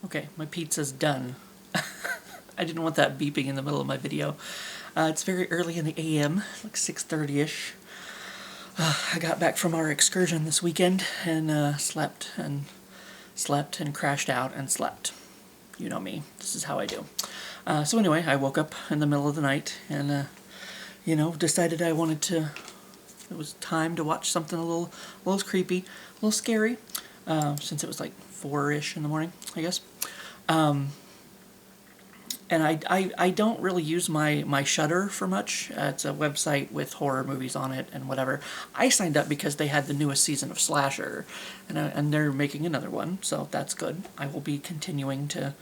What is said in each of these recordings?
Okay, my pizza's done. I didn't want that beeping in the middle of my video. It's very early in the AM, like 6:30ish. I got back from our excursion this weekend and slept and crashed out and slept. You know me. This is how I do. So anyway, I woke up in the middle of the night and decided I wanted to. It was time to watch something a little creepy, a little scary, since it was like 4-ish in the morning, I guess. And I don't really use my Shudder for much. It's a website with horror movies on it and whatever. I signed up because they had the newest season of Slasher, and they're making another one, so that's good. I will be continuing to.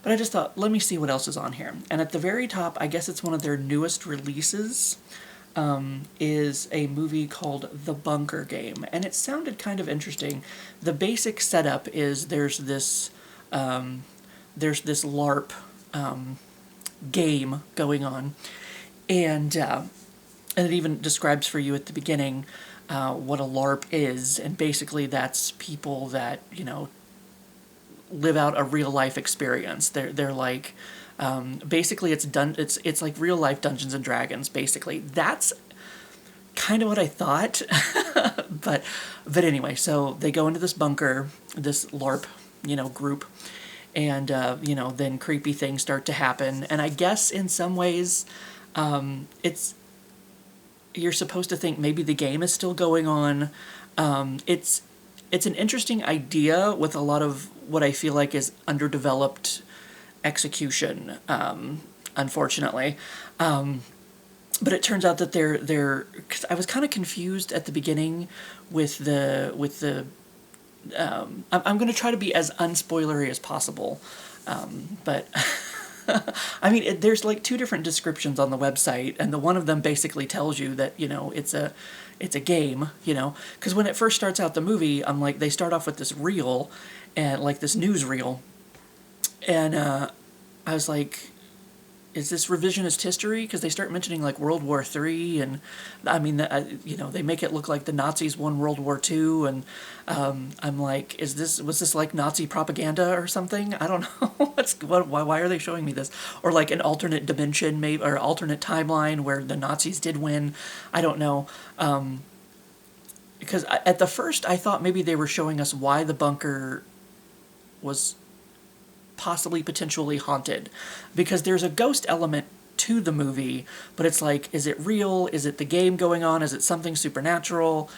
But I just thought, let me see what else is on here. And at the very top, I guess it's one of their newest releases, is a movie called The Bunker Game. And it sounded kind of interesting. The basic setup is there's this LARP game going on, and it even describes for you at the beginning what a LARP is, and basically that's people that live out a real life experience. They're like basically it's like real life Dungeons and Dragons. Basically, that's kind of what I thought, but anyway, so they go into this bunker, this LARP group. And, then creepy things start to happen. And I guess in some ways, you're supposed to think maybe the game is still going on. It's an interesting idea with a lot of what I feel like is underdeveloped execution, unfortunately. But it turns out that cause I was kind of confused at the beginning with the I'm going to try to be as unspoilery as possible, but I mean, there's like two different descriptions on the website, and the one of them basically tells you that it's a game, because when it first starts out the movie, I'm like, they start off with this reel, and like this newsreel, and I was like, is this revisionist history? Because they start mentioning like World War III, and I mean, they make it look like the Nazis won World War II, and I'm like, was this like Nazi propaganda or something? I don't know. Why are they showing me this? Or like an alternate dimension, maybe, or alternate timeline where the Nazis did win. I don't know. Because at the first I thought maybe they were showing us why the bunker was possibly potentially haunted, because there's a ghost element to the movie, but it's like, is it real? Is it the game going on? Is it something supernatural?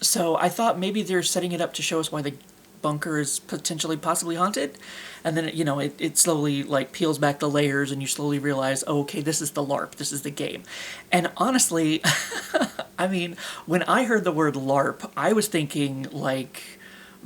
So I thought maybe they're setting it up to show us why the bunker is potentially possibly haunted, and then it slowly like peels back the layers, and you slowly realize, oh, okay, this is the LARP, this is the game. And honestly, I mean, when I heard the word LARP, I was thinking like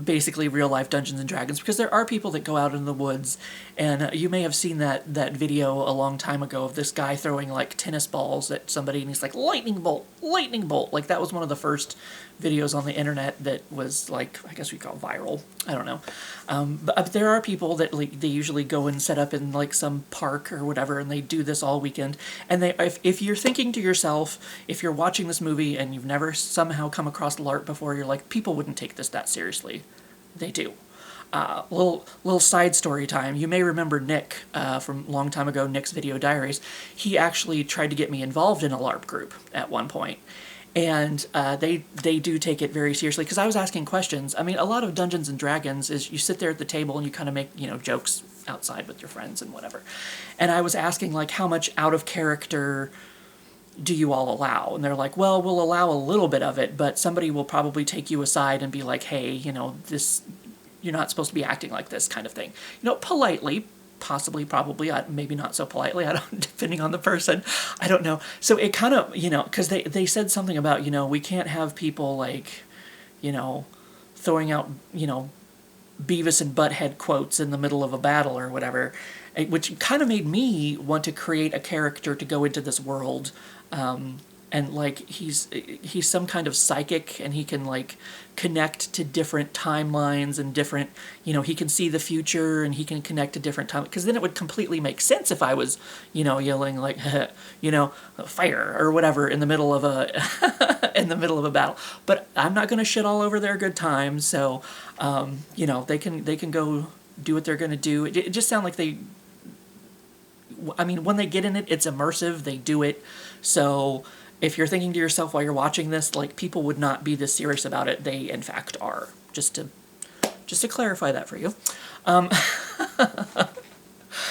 basically real life Dungeons and Dragons, because there are people that go out in the woods, and you may have seen that video a long time ago of this guy throwing like tennis balls at somebody, and he's like, lightning bolt, lightning bolt. Like that was one of the first videos on the internet that was like, I guess we call viral. I don't know. But there are people that like, they usually go and set up in like some park or whatever, and they do this all weekend. And if you're thinking to yourself, if you're watching this movie and you've never somehow come across LARP before, you're like, people wouldn't take this that seriously. They do. Little side story time. You may remember Nick from a long time ago, Nick's Video Diaries. He actually tried to get me involved in a LARP group at one point. And they do take it very seriously, because I was asking questions. I mean, a lot of Dungeons and Dragons is you sit there at the table and you kind of make, jokes outside with your friends and whatever. And I was asking, like, how much out of character do you all allow? And they're like, well, we'll allow a little bit of it, but somebody will probably take you aside and be like, hey, this, you're not supposed to be acting like this, kind of thing. Politely, possibly, probably, maybe not so politely, I don't, depending on the person, I don't know. So it kind of, because they said something about, we can't have people like, throwing out, Beavis and Butthead quotes in the middle of a battle or whatever, which kind of made me want to create a character to go into this world, and like he's some kind of psychic, and he can like connect to different timelines and different, he can see the future and he can connect to different time, because then it would completely make sense if I was, yelling like fire or whatever in the middle of a in the middle of a battle. But I'm not going to shit all over their good times, so they can go do what they're going to do. It just sounds like when they get in it, it's immersive. They do it. So if you're thinking to yourself while you're watching this, like, people would not be this serious about it, they in fact are. Just to clarify that for you.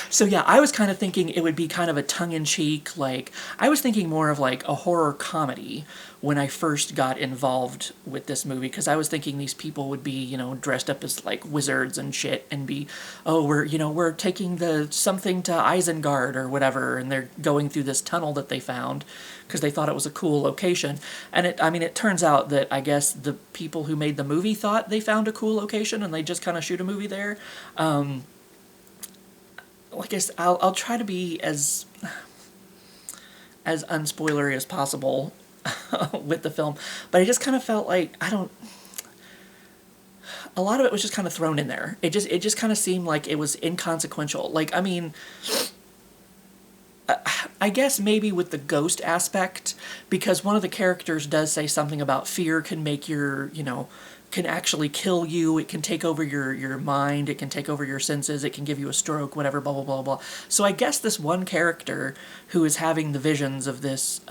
So yeah, I was kind of thinking it would be kind of a tongue-in-cheek, like, I was thinking more of like a horror comedy when I first got involved with this movie, because I was thinking these people would be, dressed up as like wizards and shit, and be, oh, we're taking something to Isengard or whatever, and they're going through this tunnel that they found because they thought it was a cool location. And it turns out that I guess the people who made the movie thought they found a cool location and they just kind of shoot a movie there. Like I said, I'll try to be as unspoilery as possible with the film, but I just kind of felt like a lot of it was just kind of thrown in there. It just kind of seemed like it was inconsequential. Like, I guess maybe with the ghost aspect, because one of the characters does say something about fear can make can actually kill you. It can take over your mind. It can take over your senses. It can give you a stroke, whatever, blah, blah, blah, blah. So I guess this one character who is having the visions of this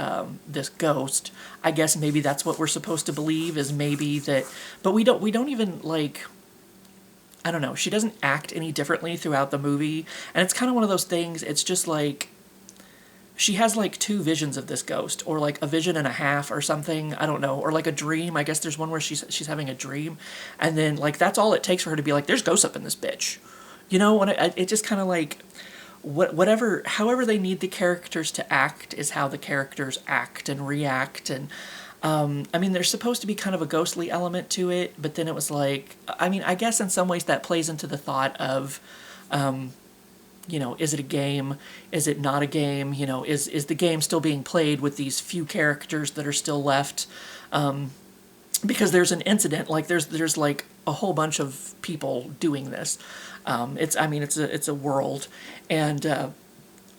ghost, I guess maybe that's what we're supposed to believe, is maybe that, but we don't even, like, I don't know, she doesn't act any differently throughout the movie, and it's kind of one of those things, it's just like, she has like two visions of this ghost, or like a vision and a half or something, I don't know, or like a dream. I guess there's one where she's having a dream, and then like that's all it takes for her to be like, there's ghosts up in this bitch, when it just kind of like, however they need the characters to act is how the characters act and react. And there's supposed to be kind of a ghostly element to it, but then it was like, I guess in some ways that plays into the thought of, is it a game? Is it not a game? Is the game still being played with these few characters that are still left? Because there's an incident, like there's like a whole bunch of people doing this. It's a world, and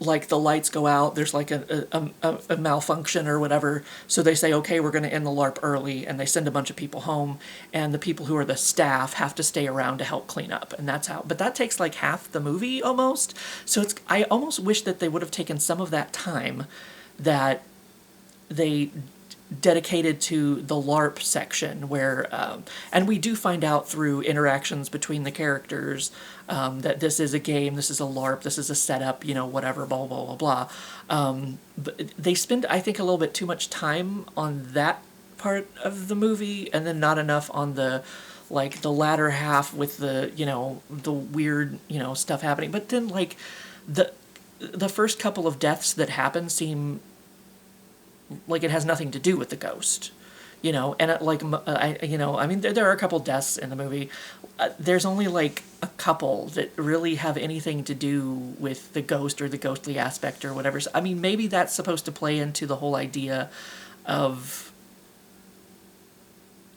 like the lights go out, there's like a malfunction or whatever, so they say, okay, we're going to end the LARP early, and they send a bunch of people home, and the people who are the staff have to stay around to help clean up, and that's how, but that takes like half the movie almost, so I almost wish that they would have taken some of that time that they dedicated to the LARP section, where and we do find out through interactions between the characters that this is a game, this is a LARP, this is a setup, whatever, blah, blah, blah, blah. But they spend, I think, a little bit too much time on that part of the movie, and then not enough on the latter half with the weird, stuff happening. But then, like, the first couple of deaths that happen seem like it has nothing to do with the ghost, and there are a couple deaths in the movie. There's only like a couple that really have anything to do with the ghost or the ghostly aspect or whatever. So, maybe that's supposed to play into the whole idea of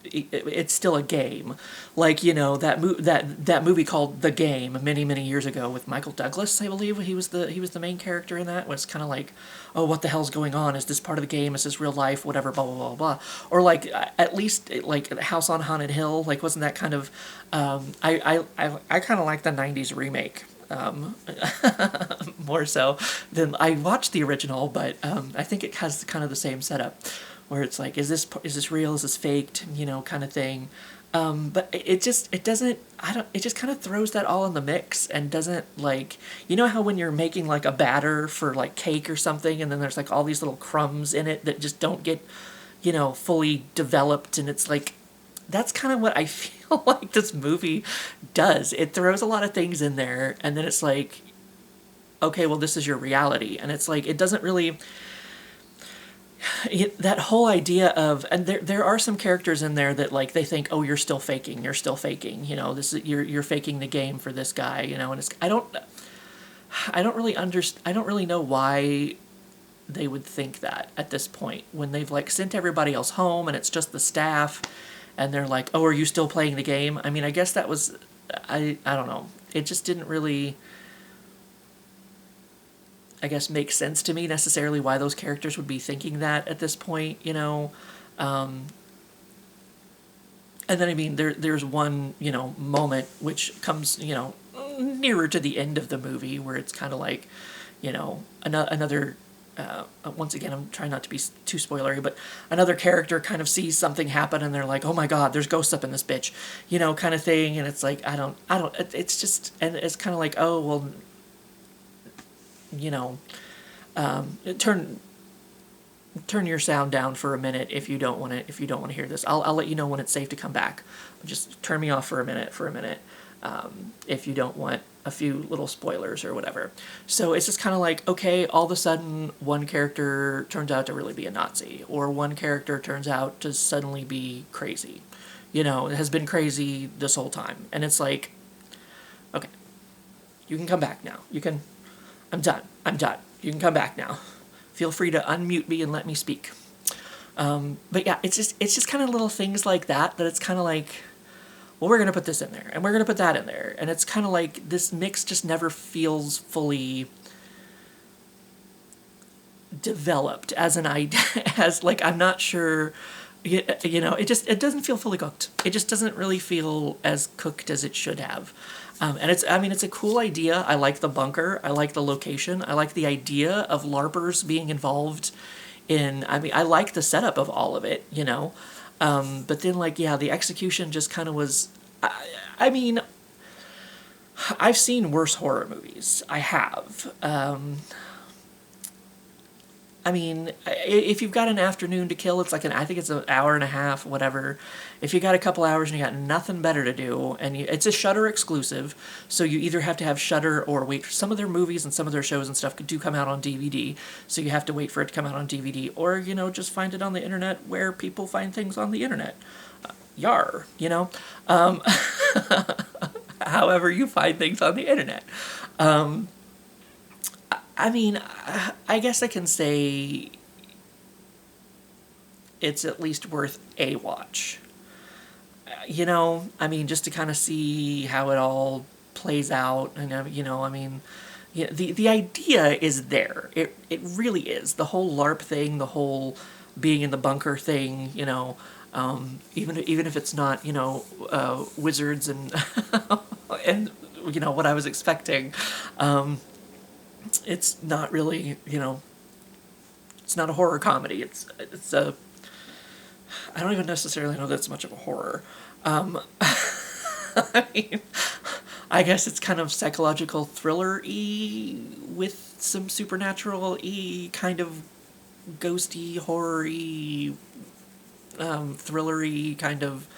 it's still a game, like that movie called The Game many years ago with Michael Douglas, I believe he was the main character in that. Was kind of like, oh, what the hell's going on? Is this part of the game? Is this real life? Whatever, blah blah blah blah. Or like at least like House on Haunted Hill, like wasn't that kind of I kind of like the '90s remake. More so than I watched the original, but I think it has kind of the same setup, where it's like, is this real? Is this faked? Kind of thing. But it just kind of throws that all in the mix, and doesn't, like, how when you're making like a batter for like cake or something, and then there's like all these little crumbs in it that just don't get, fully developed, and it's like, that's kind of what I feel like this movie does. It throws a lot of things in there, and then it's like, okay, well, this is your reality. And it's like, it doesn't really, that whole idea of, and there are some characters in there that, like, they think, oh, you're still faking, this is, you're faking the game for this guy, and it's, I don't really know why they would think that at this point, when they've like sent everybody else home and it's just the staff, and they're like, "Oh, are you still playing the game?" I mean, I guess that was, I don't know. It just didn't really, I guess, make sense to me necessarily why those characters would be thinking that at this point, you know. And then, I mean, there's one, you know, moment which comes, you know, nearer to the end of the movie where it's kind of like, you know, another, once again, I'm trying not to be too spoilery, but another character kind of sees something happen and they're like, "Oh my God, there's ghosts up in this bitch," you know, kind of thing. And it's like, it's just, and it's kind of like, oh, well, you know, turn your sound down for a minute if you don't want to hear this. I'll let you know when it's safe to come back. Just turn me off for a minute, if you don't want a few little spoilers or whatever. So it's just kind of like, okay, all of a sudden one character turns out to really be a Nazi, or one character turns out to suddenly be crazy. You know, it has been crazy this whole time. And it's like, okay, you can come back now. I'm done. You can come back now. Feel free to unmute me and let me speak. But yeah, it's just kind of little things like that it's kind of like, well, we're going to put this in there, and we're going to put that in there. And it's kind of like this mix just never feels fully developed as an idea, as like, I'm not sure, you know, it doesn't feel fully cooked. It just doesn't really feel as cooked as it should have. And it's a cool idea. I like the bunker. I like the location. I like the idea of LARPers being involved in, I like the setup of all of it, you know. But then, like, yeah, the execution just kind of was, I mean, I've seen worse horror movies. I have. I mean, if you've got an afternoon to kill, it's like I think it's an hour and a half, whatever. If you got a couple hours and you got nothing better to do, and it's a Shudder exclusive, so you either have to have Shudder or wait. Some of their movies and some of their shows and stuff do come out on DVD, so you have to wait for it to come out on DVD, or, you know, just find it on the internet where people find things on the internet. Yar, you know? However you find things on the internet. I mean, I guess I can say it's at least worth a watch. You know, I mean, just to kind of see how it all plays out, and you know, I mean, yeah, the idea is there. It really is. The whole LARP thing, the whole being in the bunker thing, you know, even if it's not, you know, wizards and and you know what I was expecting. It's not really, you know, it's not a horror comedy. It's a, I don't even necessarily know that's much of a horror. I mean, I guess it's kind of psychological thriller-y with some supernatural-y kind of ghosty, horror-y, thriller-y kind of,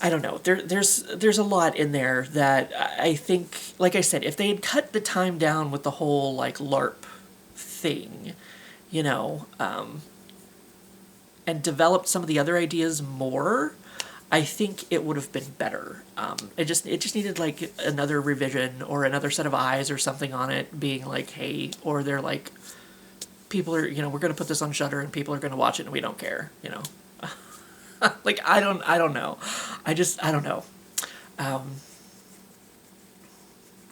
I don't know. There's a lot in there that I think, like I said, if they had cut the time down with the whole like LARP thing, you know, and developed some of the other ideas more, I think it would have been better. It just needed like another revision or another set of eyes or something on it, being like, hey, or they're like, people are, you know, we're gonna put this on Shudder and people are gonna watch it and we don't care, you know. Like, I don't know. I don't know.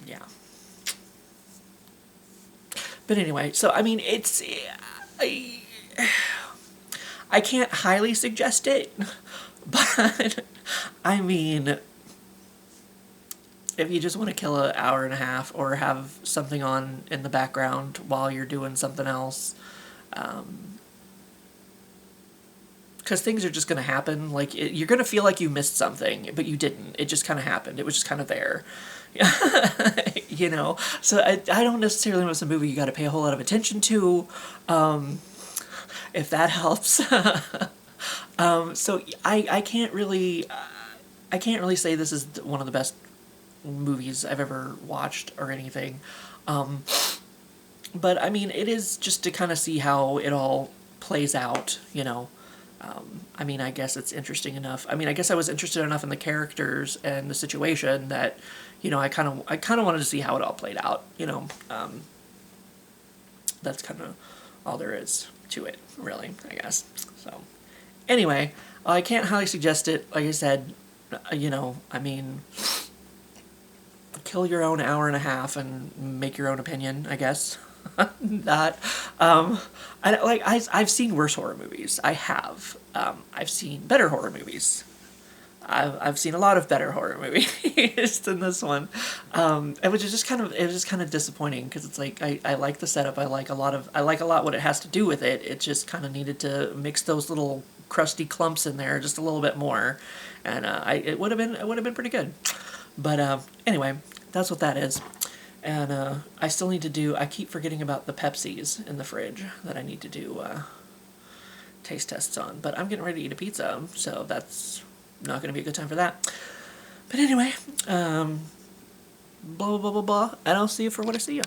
Yeah. But anyway, so, I mean, I can't highly suggest it, but, I mean, if you just want to kill an hour and a half or have something on in the background while you're doing something else, because things are just going to happen. Like, you're going to feel like you missed something, but you didn't. It just kind of happened. It was just kind of there. You know? So I don't necessarily know it's a movie you got to pay a whole lot of attention to, if that helps. So I can't really say this is one of the best movies I've ever watched or anything. But, I mean, it is just to kind of see how it all plays out, you know. I mean, I guess it's interesting enough. I mean, I guess I was interested enough in the characters and the situation that, you know, I kind of wanted to see how it all played out, you know. that's kind of all there is to it, really, I guess. So, anyway, I can't highly suggest it. Like I said, I mean, kill your own hour and a half and make your own opinion, I guess. That, I've seen worse horror movies. I have. I've seen better horror movies. I've seen a lot of better horror movies than this one, and which is just kind of disappointing because it's like I like the setup. I like a lot what it has to do with it. It just kind of needed to mix those little crusty clumps in there just a little bit more, and it would have been pretty good. But anyway, that's what that is. And I still need to do. I keep forgetting about the Pepsis in the fridge that I need to do taste tests on. But I'm getting ready to eat a pizza, so that's not going to be a good time for that. But anyway, blah, blah, blah, blah, blah, and I'll see you for when I see you.